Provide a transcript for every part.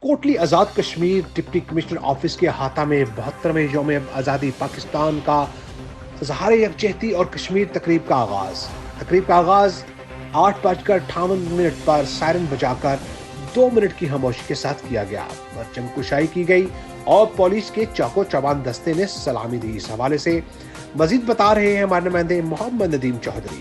Kotli Azad Kashmir deputy commissioner office کے احاطہ میں 72ویں یوم آزادی پاکستان کا اظہار یکجہتی اور کشمیر تقریب کا آغاز 8:58 پر سائرن بجا کر 2 منٹ کی خاموشی کے ساتھ کیا گیا۔ پرچم کشائی کی گئی اور پولیس کے چاقو چوبند دستے نے سلامی دی۔ اس حوالے سے مزید بتا رہے ہیں ہمارے نمائندے محمد ندیم چودھری۔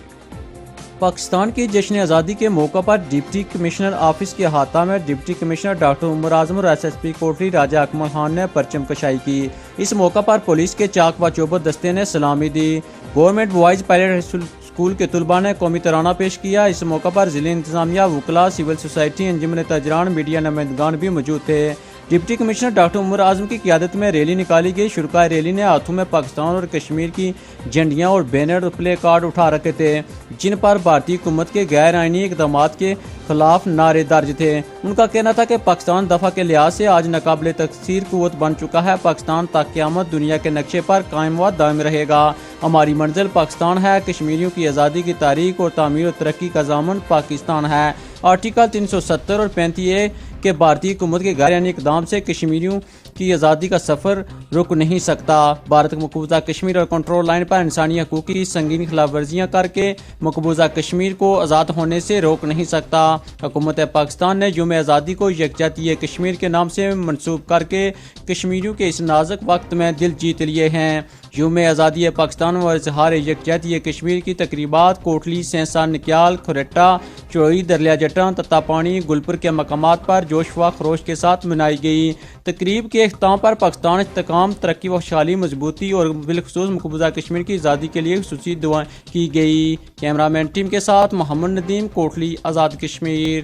پاکستان کی جشن آزادی کے موقع پر ڈپٹی کمشنر آفس کے احاطہ میں ڈپٹی کمشنر ڈاکٹر عمر اعظم اور ایس ایس پی کوٹلی راجہ اکمل خان نے پرچم کشائی کی۔ اس موقع پر پولیس کے چاق و چوبند دستے نے سلامی دی۔ گورنمنٹ بوائز پائلٹ اسکول کے طلباء نے قومی ترانہ پیش کیا۔ اس موقع پر ضلع انتظامیہ، وکلاء، سول سوسائٹی، انجمن تاجران، میڈیا نمائندگان بھی موجود تھے۔ ڈپٹی کمشنر ڈاکٹر عمر اعظم کی قیادت میں ریلی نکالی گئی۔ شرکائے ریلی نے ہاتھوں میں پاکستان اور کشمیر کی جھنڈیاں اور بینر اور پلے کارڈ اٹھا رکھے تھے، جن پر بھارتی حکومت کے غیر آئینی اقدامات کے خلاف نعرے درج تھے۔ ان کا کہنا تھا کہ پاکستان دفاع کے لحاظ سے آج ناقابل تکثیر قوت بن چکا ہے۔ پاکستان تا قیامت دنیا کے نقشے پر قائم و دائم رہے گا۔ ہماری منزل پاکستان ہے۔ کشمیریوں کی آزادی کی تاریخ اور تعمیر اور ترقی کا ضامن پاکستان ہے۔ آرٹیکل 370 اور 35A کہ بھارتی حکومت کے غیر آئینی اقدام سے کشمیریوں کی آزادی کا سفر رک نہیں سکتا۔ بھارت مقبوضہ کشمیر اور کنٹرول لائن پر انسانی حقوق کی سنگین خلاف ورزیاں کر کے مقبوضہ کشمیر کو آزاد ہونے سے روک نہیں سکتا۔ حکومت پاکستان نے یوم آزادی کو یکجہتی کشمیر کے نام سے منسوب کر کے کشمیریوں کے اس نازک وقت میں دل جیت لیے ہیں۔ یوم آزادی پاکستان و اظہار یکجہتی کشمیر کی تقریبات کوٹلی، سینسا، نکیال، کھریٹا، چوئی، دریا جٹاں، تتا پانی، گلپور کے مقامات پر جوش و خروش کے ساتھ منائی گئی۔ تقریب کے اختتام پر پاکستان استحکام، ترقی و خوشحالی، مضبوطی اور بالخصوص مقبوضہ کشمیر کی آزادی کے لیے خصوصی دعائیں کی گئی۔ کیمرہ مین ٹیم کے ساتھ محمد ندیم، کوٹلی، آزاد کشمیر۔